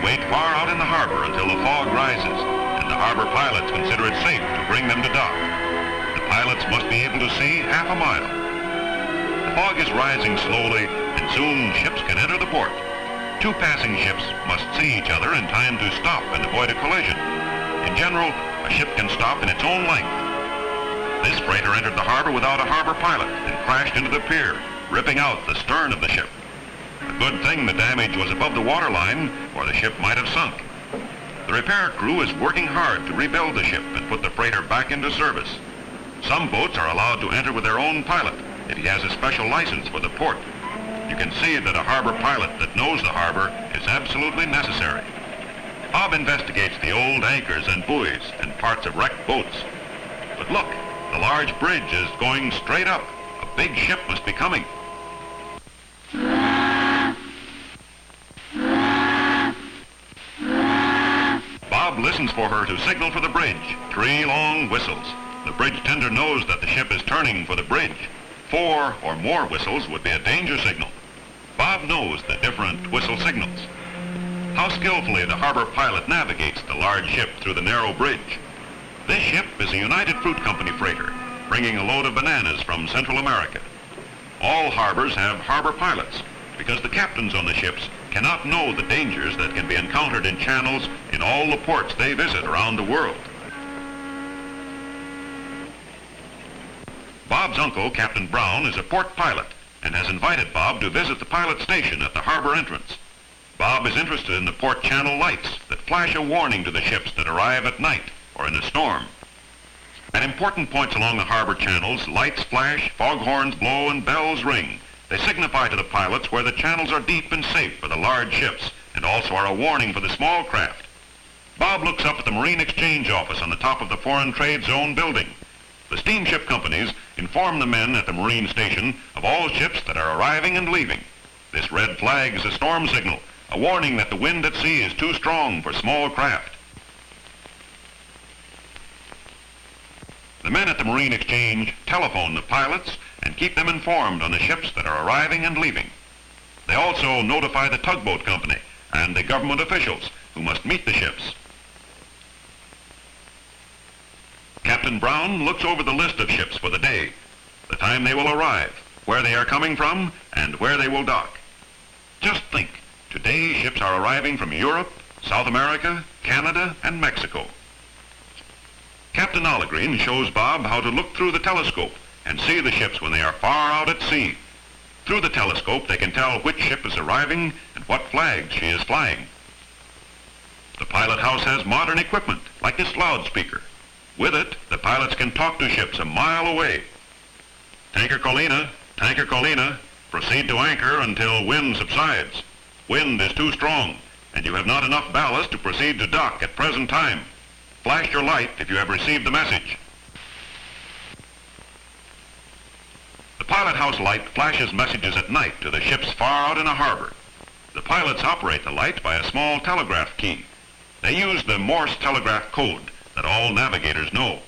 wait far out in the harbor until the fog rises, and the harbor pilots consider it safe to bring them to dock. The pilots must be able to see half a mile. The fog is rising slowly, and soon ships can enter the port. Two passing ships must see each other in time to stop and avoid a collision. In general, a ship can stop in its own length. This freighter entered the harbor without a harbor pilot and crashed into the pier, ripping out the stern of the ship. A good thing the damage was above the waterline, or the ship might have sunk. The repair crew is working hard to rebuild the ship and put the freighter back into service. Some boats are allowed to enter with their own pilot if he has a special license for the port. You can see that a harbor pilot that knows the harbor is absolutely necessary. Bob investigates the old anchors and buoys and parts of wrecked boats. But look, the large bridge is going straight up. A big ship must be coming. Bob listens for her to signal for the bridge. 3 long whistles. The bridge tender knows that the ship is turning for the bridge. 4 or more whistles would be a danger signal. Bob knows the different whistle signals. How skillfully the harbor pilot navigates the large ship through the narrow bridge. This ship is a United Fruit Company freighter, bringing a load of bananas from Central America. All harbors have harbor pilots, because the captains on the ships cannot know the dangers that can be encountered in channels in all the ports they visit around the world. Bob's uncle, Captain Brown, is a port pilot and has invited Bob to visit the pilot station at the harbor entrance. Bob is interested in the port channel lights that flash a warning to the ships that arrive at night or in a storm. At important points along the harbor channels, lights flash, foghorns blow, and bells ring. They signify to the pilots where the channels are deep and safe for the large ships, and also are a warning for the small craft. Bob looks up at the Marine Exchange Office on the top of the Foreign Trade Zone building. The steamship companies inform the men at the marine station of all ships that are arriving and leaving. This red flag is a storm signal, a warning that the wind at sea is too strong for small craft. The men at the Marine Exchange telephone the pilots and keep them informed on the ships that are arriving and leaving. They also notify the tugboat company and the government officials who must meet the ships. Captain Brown looks over the list of ships for the day, the time they will arrive, where they are coming from, and where they will dock. Just think, today ships are arriving from Europe, South America, Canada, and Mexico. Captain Ollegreen shows Bob how to look through the telescope and see the ships when they are far out at sea. Through the telescope, they can tell which ship is arriving and what flag she is flying. The pilot house has modern equipment, like this loudspeaker. With it, the pilots can talk to ships a mile away. Tanker Colina, proceed to anchor until wind subsides. Wind is too strong, and you have not enough ballast to proceed to dock at present time. Flash your light if you have received the message. The pilot house light flashes messages at night to the ships far out in a harbor. The pilots operate the light by a small telegraph key. They use the Morse telegraph code that all navigators know.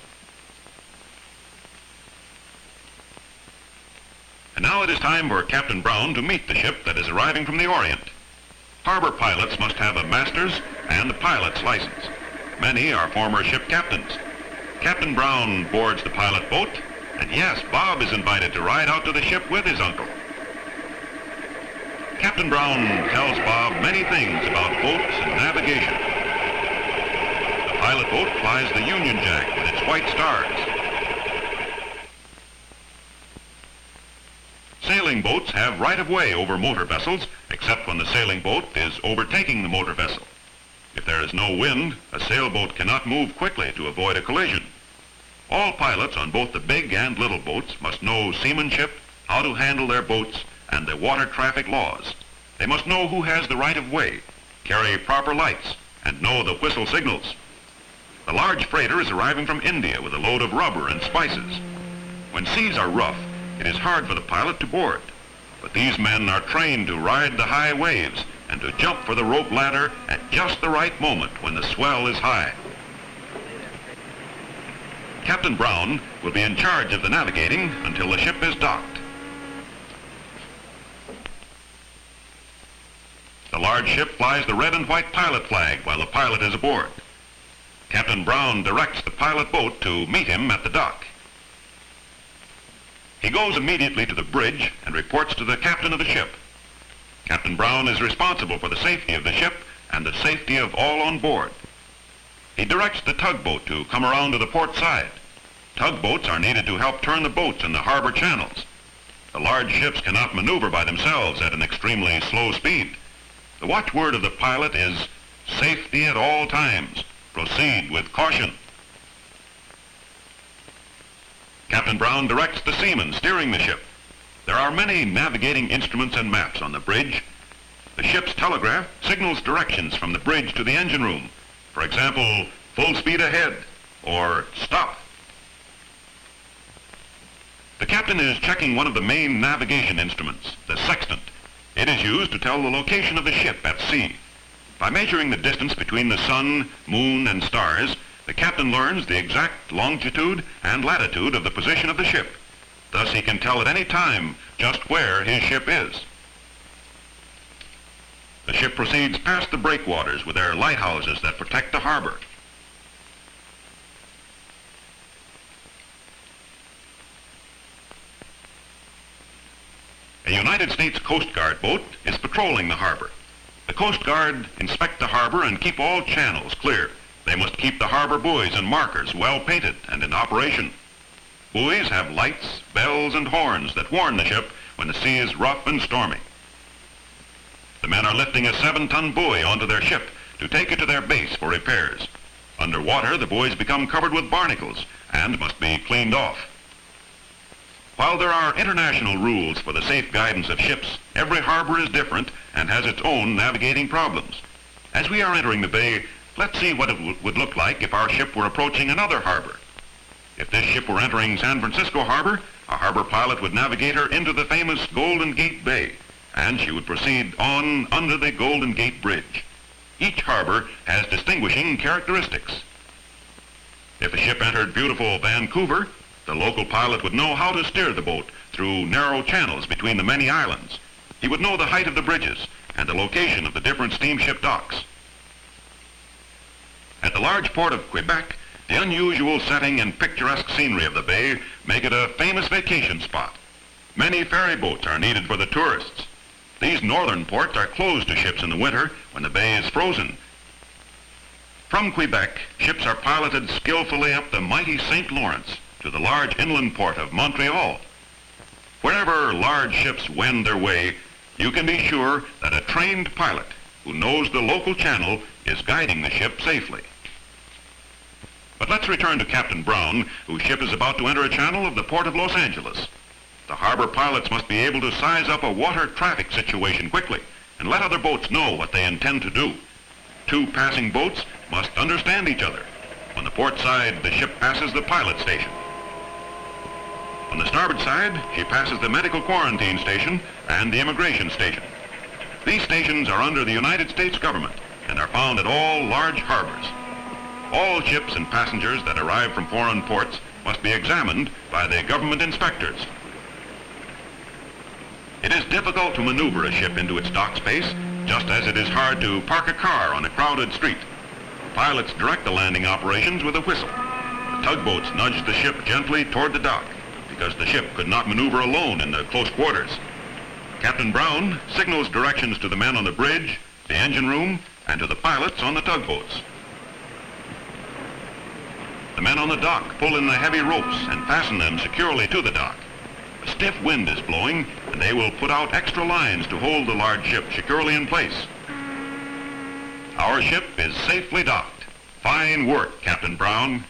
And now it is time for Captain Brown to meet the ship that is arriving from the Orient. Harbor pilots must have a master's and a pilot's license. Many are former ship captains. Captain Brown boards the pilot boat, and yes, Bob is invited to ride out to the ship with his uncle. Captain Brown tells Bob many things about boats and navigation. The pilot boat flies the Union Jack with its white stars. Sailing boats have right-of-way over motor vessels, except when the sailing boat is overtaking the motor vessel. If there is no wind, a sailboat cannot move quickly to avoid a collision. All pilots on both the big and little boats must know seamanship, how to handle their boats, and the water traffic laws. They must know who has the right-of-way, carry proper lights, and know the whistle signals. The large freighter is arriving from India with a load of rubber and spices. When seas are rough, it is hard for the pilot to board. But these men are trained to ride the high waves and to jump for the rope ladder at just the right moment when the swell is high. Captain Brown will be in charge of the navigating until the ship is docked. The large ship flies the red and white pilot flag while the pilot is aboard. Captain Brown directs the pilot boat to meet him at the dock. He goes immediately to the bridge and reports to the captain of the ship. Captain Brown is responsible for the safety of the ship and the safety of all on board. He directs the tugboat to come around to the port side. Tugboats are needed to help turn the boats in the harbor channels. The large ships cannot maneuver by themselves at an extremely slow speed. The watchword of the pilot is safety at all times. Proceed with caution. Captain Brown directs the seaman steering the ship. There are many navigating instruments and maps on the bridge. The ship's telegraph signals directions from the bridge to the engine room. For example, full speed ahead or stop. The captain is checking one of the main navigation instruments, the sextant. It is used to tell the location of the ship at sea. By measuring the distance between the sun, moon, and stars, the captain learns the exact longitude and latitude of the position of the ship. Thus he can tell at any time just where his ship is. The ship proceeds past the breakwaters with their lighthouses that protect the harbor. A United States Coast Guard boat is patrolling the harbor. The Coast Guard inspect the harbor and keep all channels clear. They must keep the harbor buoys and markers well painted and in operation. Buoys have lights, bells, and horns that warn the ship when the sea is rough and stormy. The men are lifting a 7-ton buoy onto their ship to take it to their base for repairs. Underwater, the buoys become covered with barnacles and must be cleaned off. While there are international rules for the safe guidance of ships, every harbor is different and has its own navigating problems. As we are entering the bay, let's see what it would look like if our ship were approaching another harbor. If this ship were entering San Francisco Harbor, a harbor pilot would navigate her into the famous Golden Gate Bay, and she would proceed on under the Golden Gate Bridge. Each harbor has distinguishing characteristics. If a ship entered beautiful Vancouver, the local pilot would know how to steer the boat through narrow channels between the many islands. He would know the height of the bridges and the location of the different steamship docks. At the large port of Quebec, the unusual setting and picturesque scenery of the bay make it a famous vacation spot. Many ferry boats are needed for the tourists. These northern ports are closed to ships in the winter when the bay is frozen. From Quebec, ships are piloted skillfully up the mighty St. Lawrence to the large inland port of Montreal. Wherever large ships wend their way, you can be sure that a trained pilot who knows the local channel is guiding the ship safely. But let's return to Captain Brown, whose ship is about to enter a channel of the port of Los Angeles. The harbor pilots must be able to size up a water traffic situation quickly and let other boats know what they intend to do. Two passing boats must understand each other. On the port side, the ship passes the pilot station. On the starboard side, she passes the medical quarantine station and the immigration station. These stations are under the United States government and are found at all large harbors. All ships and passengers that arrive from foreign ports must be examined by the government inspectors. It is difficult to maneuver a ship into its dock space, just as it is hard to park a car on a crowded street. Pilots direct the landing operations with a whistle. The tugboats nudge the ship gently toward the dock, because the ship could not maneuver alone in the close quarters. Captain Brown signals directions to the men on the bridge, the engine room, and to the pilots on the tugboats. The men on the dock pull in the heavy ropes and fasten them securely to the dock. A stiff wind is blowing, and they will put out extra lines to hold the large ship securely in place. Our ship is safely docked. Fine work, Captain Brown.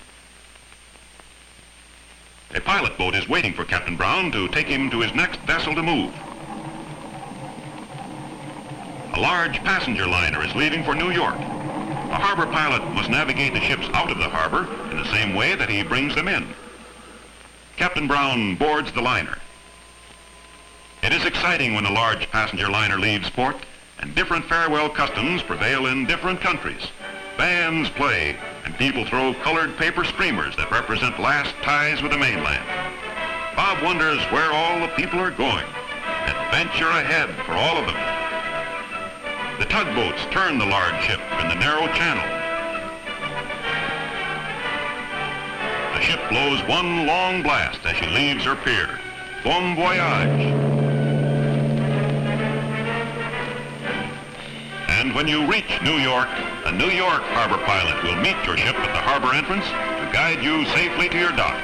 A pilot boat is waiting for Captain Brown to take him to his next vessel to move. A large passenger liner is leaving for New York. A harbor pilot must navigate the ships out of the harbor in the same way that he brings them in. Captain Brown boards the liner. It is exciting when a large passenger liner leaves port, and different farewell customs prevail in different countries. Bands play, and people throw colored paper streamers that represent last ties with the mainland. Bob wonders where all the people are going. Adventure ahead for all of them. The tugboats turn the large ship in the narrow channel. The ship blows one long blast as she leaves her pier. Bon voyage. And when you reach New York, a New York harbor pilot will meet your ship at the harbor entrance to guide you safely to your dock.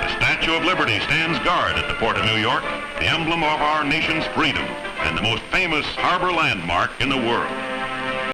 The Statue of Liberty stands guard at the port of New York, the emblem of our nation's freedom and the most famous harbor landmark in the world.